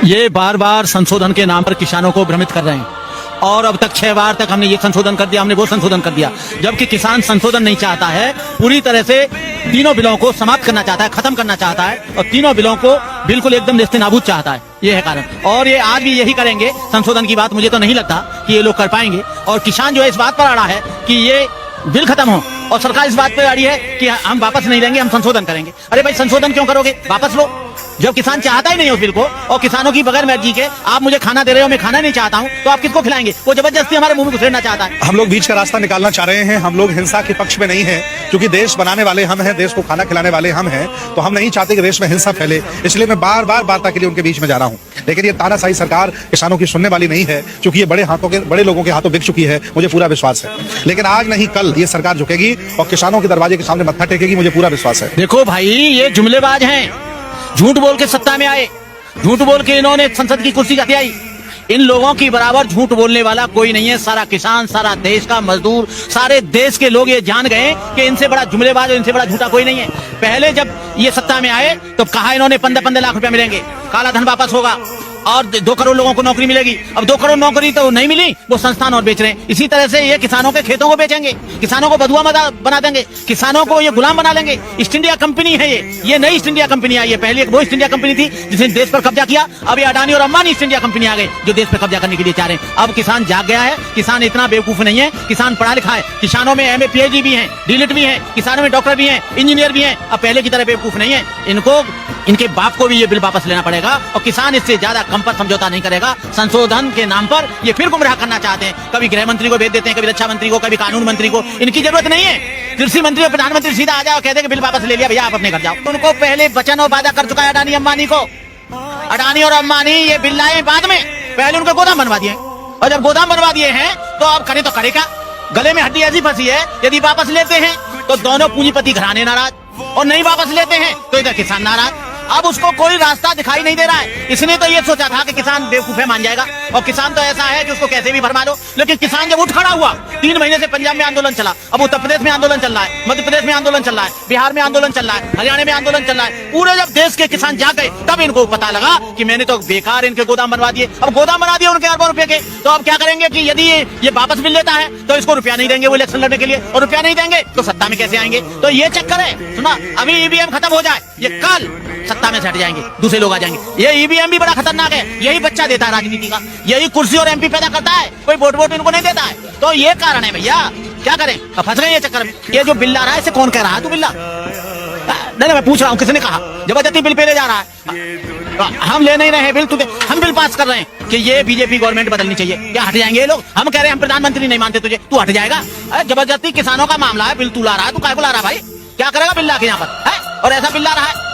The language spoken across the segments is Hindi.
ये बार बार संशोधन के नाम पर किसानों को भ्रमित कर रहे हैं और अब तक 6 बार तक हमने ये संशोधन कर दिया, हमने वो संशोधन कर दिया, जबकि किसान संशोधन नहीं चाहता है। पूरी तरह से तीनों बिलों को समाप्त करना चाहता है, खत्म करना चाहता है और तीनों बिलों को बिल्कुल एकदम नेस्तनाबूद चाहता है। ये है कारण, और ये आज भी यही करेंगे। संशोधन की बात मुझे तो नहीं लगता कि ये लोग कर पाएंगे। और किसान जो है इस बात पर अड़ा है कि ये बिल खत्म हो, और सरकार इस बात पर अड़ी है कि हम वापस नहीं लेंगे, हम संशोधन करेंगे। अरे भाई, संशोधन क्यों करोगे? वापस लो। जब किसान चाहता ही नहीं उस बिल को, और किसानों की बगैर मर्जी के आप मुझे खाना दे रहे हो, मैं खाना नहीं चाहता हूं, तो आप किसको खिलाएंगे? वो जबरदस्ती हमारे मुंह में घुसेड़ना चाहता है। हम लोग बीच का रास्ता निकालना चाह रहे हैं। हम लोग हिंसा के पक्ष में नहीं है, क्योंकि देश बनाने वाले हम हैं, देश को खाना खिलाने वाले हम हैं, तो हम नहीं चाहते कि देश में हिंसा फैले। इसलिए मैं बार बार वार्ता के लिए उनके बीच में जा रहा हूं। लेकिन ये तानाशाही सरकार किसानों की सुनने वाली नहीं है, क्योंकि ये बड़े लोगों के हाथों बिक चुकी है, मुझे पूरा विश्वास है। लेकिन आज नहीं कल ये सरकार झुकेगी और किसानों के दरवाजे के सामने मत्था टेकेगी, मुझे पूरा विश्वास है। देखो भाई, ये जुमलेबाज हैं, झूठ बोल के सत्ता में आए, झूठ बोल के इन्होंने संसद की कुर्सी हथियाई। इन लोगों की बराबर झूठ बोलने वाला कोई नहीं है। सारा किसान, सारा देश का मजदूर, सारे देश के लोग ये जान गए कि इनसे बड़ा जुमलेबाज और इनसे बड़ा झूठा कोई नहीं है। पहले जब ये सत्ता में आए तो कहा इन्होंने 15-15 लाख रुपया मिलेंगे, काला धन वापस होगा और 2 करोड़ लोगों को नौकरी मिलेगी। अब 2 करोड़ नौकरी तो नहीं मिली, वो संस्थान और बेच रहे हैं। इसी तरह से ये किसानों के खेतों को बेचेंगे, किसानों को बधुआ बना देंगे, किसानों को ये गुलाम बना लेंगे। ईस्ट इंडिया कंपनी है ये नई ईस्ट इंडिया कंपनी आई है। पहले वो ईस्ट इंडिया कंपनी थी जिसने देश पर कब्जा किया। अब ये अडानी और अंबानी ईस्ट इंडिया कंपनी आ गए जो देश पर कब्जा करने के लिए चाह रहे हैं। अब किसान जाग गया है। किसान इतना बेवकूफ नहीं है, किसान पढ़ा लिखा है। किसानों में MA PhD भी है, डीलिट भी है, किसानों में डॉक्टर भी है, इंजीनियर भी है। अब पहले की तरह बेवकूफ नहीं है। इनको, इनके बाप को भी ये बिल वापस लेना पड़ेगा और किसान इससे ज्यादा कम पर समझौता नहीं करेगा। संशोधन के नाम पर ये फिर गुमराह करना चाहते हैं। कभी गृह मंत्री को भेज देते हैं, कभी रक्षा मंत्री को, कभी कानून मंत्री को। इनकी जरूरत नहीं है। कृषि मंत्री और प्रधानमंत्री सीधा आ जाओ, कहते कि बिल वापस ले लिया भैया, आप अपने घर जाओ। उनको पहले वचन और वादा कर चुका है अडानी अंबानी को। अडानी और अंबानी ये बिल लाए बाद में, पहले उनको गोदाम बनवा दिए, और जब गोदाम बनवा दिए हैं तो अब करे तो करे क्या? गले में हड्डी ऐसी फंसी है, यदि वापस लेते हैं तो दोनों पूंजीपति घराने नाराज, और नहीं वापस लेते हैं तो इधर किसान नाराज। अब उसको कोई रास्ता दिखाई नहीं दे रहा है। इसने तो ये सोचा था कि किसान बेवकूफ है, मान जाएगा, और किसान तो ऐसा है कि उसको कैसे भी भरमा दो। लेकिन किसान जब उठ खड़ा हुआ, 3 महीने से पंजाब में आंदोलन चला, अब उत्तर प्रदेश में आंदोलन चल रहा है, मध्य प्रदेश में आंदोलन चल रहा है, बिहार में आंदोलन चल रहा है, हरियाणा में आंदोलन चल रहा है। पूरे जब देश के किसान जाग गए तब इनको पता लगा कि मैंने तो बेकार इनके गोदाम बनवा दिए। अब गोदाम बना दिए उनके अरबों रुपए के, तो अब क्या करेंगे कि यदि ये वापस बिल लेता है तो इसको रुपया नहीं देंगे वो इलेक्शन लड़ने के लिए, और रुपया नहीं देंगे तो सत्ता में कैसे आएंगे? तो ये चक्कर है। सुना, अभी EVM खत्म हो जाए, ये कल सत्ता में से हट जाएंगे, दूसरे लोग आ जाएंगे। ये EVM भी बड़ा खतरनाक है, यही बच्चा देता है राजनीति का, यही कुर्सी और MP पैदा करता है, कोई वोट इनको नहीं देता है। तो ये कारण है भैया, क्या करें? अब फंस गए ये चक्कर में। ये जो बिल ला रहा है इसे कौन कह रहा है? तू बिल्ला? नहीं, मैं पूछ रहा हूँ, किसने कहा? जबरदस्ती बिल पे ले जा रहा है। हम ले नहीं रहे बिल, हम बिल पास कर रहे हैं कि ये बीजेपी गवर्नमेंट बदलनी चाहिए। क्या हट जाएंगे ये लोग? हम कह रहे हैं हम प्रधानमंत्री नहीं मानते तुझे, तू हट जाएगा? जबरदस्ती किसानों का मामला है, बिल तू ला रहा है, तू काय को ला रहा है भाई? क्या करेगा बिल ला के यहाँ पर? और ऐसा बिल ला रहा है,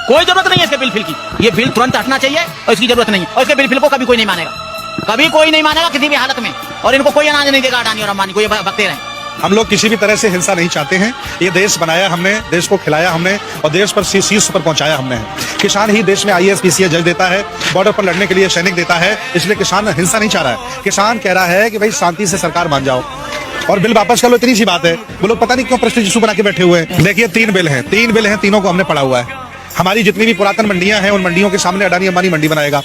कोई जरूरत नहीं है इसके बिल फिल की। ये बिल तुरंत हटना चाहिए और इसकी जरूरत नहीं है। और इसके बिल फिल को कभी कोई नहीं मानेगा, कभी कोई नहीं मानेगा किसी भी हालत में, और इनको कोई अनाज नहीं देगा अडानी और अंबानी को, ये भगते रहें। हम लोग किसी भी तरह से हिंसा नहीं चाहते हैं। ये देश बनाया हमने, देश को खिलाया हमने, और देश पर शीर्ष पर पहुंचाया हमने। किसान ही देश में IAS PCS जज देता है, बॉर्डर पर लड़ने के लिए सैनिक देता है। इसलिए किसान हिंसा नहीं चाह रहा है। किसान कह रहा है कि भाई शांति से सरकार मान जाओ और बिल वापस कर लो, इतनी सी बात है। वो लोग पता नहीं क्यों प्रेस्टीज इशू बना के बैठे हुए हैं। देखिए, 3 बिल हैं, तीनों को हमने पढ़ा हुआ है। हमारी जितनी भी पुरातन मंडियां हैं, उन मंडियों के सामने अडानी अंबानी मंडी बनाएगा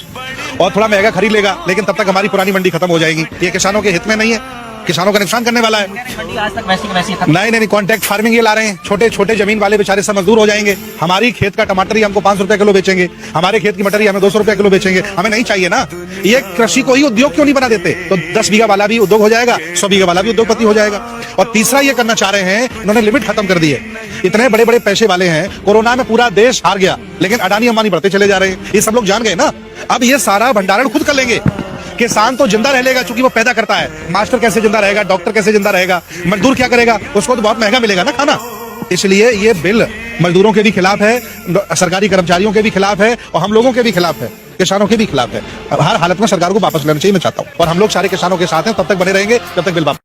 और थोड़ा महंगा खरीद लेगा, लेकिन तब तक हमारी पुरानी मंडी खत्म हो जाएगी। ये किसानों के हित में नहीं है, किसानों का नुकसान करने वाला है। आज तक वैसी नहीं, कॉन्ट्रैक्ट फार्मिंग ये ला रहे हैं। छोटे जमीन वाले बेचारे सब मजदूर हो जाएंगे। हमारी खेत का टमाटर ही हमको 500 रुपए किलो बेचेंगे, हमारे खेत की मटर ही हमें 200 रुपए किलो बेचेंगे। हमें नहीं चाहिए ना। ये कृषि को ही उद्योग क्यों नहीं बना देते? तो 10 बीघा वाला भी उद्योग हो जाएगा, 100 बीघा वाला भी उद्योगपति हो जाएगा। और तीसरा ये करना चाह रहे हैं, इन्होंने लिमिट खत्म कर दी है। इतने बड़े बड़े पैसे वाले हैं, कोरोना में पूरा देश हार गया, लेकिन अडानी अंबानी बढ़ते चले जा रहे हैं। ये सब लोग जान गए ना। अब ये सारा भंडारण खुद कर लेंगे। किसान तो जिंदा रह लेगा क्योंकि वो पैदा करता है। मास्टर कैसे जिंदा रहेगा? डॉक्टर कैसे जिंदा रहेगा? मजदूर क्या करेगा? उसको तो बहुत महंगा मिलेगा ना खाना। इसलिए ये बिल मजदूरों के भी खिलाफ है, सरकारी कर्मचारियों के भी खिलाफ है, और हम लोगों के भी खिलाफ है, किसानों के भी खिलाफ है। हर हालत में सरकार को वापस लेना चाहिए, मैं चाहता हूँ। और हम लोग सारे किसानों के साथ हैं, तब तक बने रहेंगे जब तक बिल वापस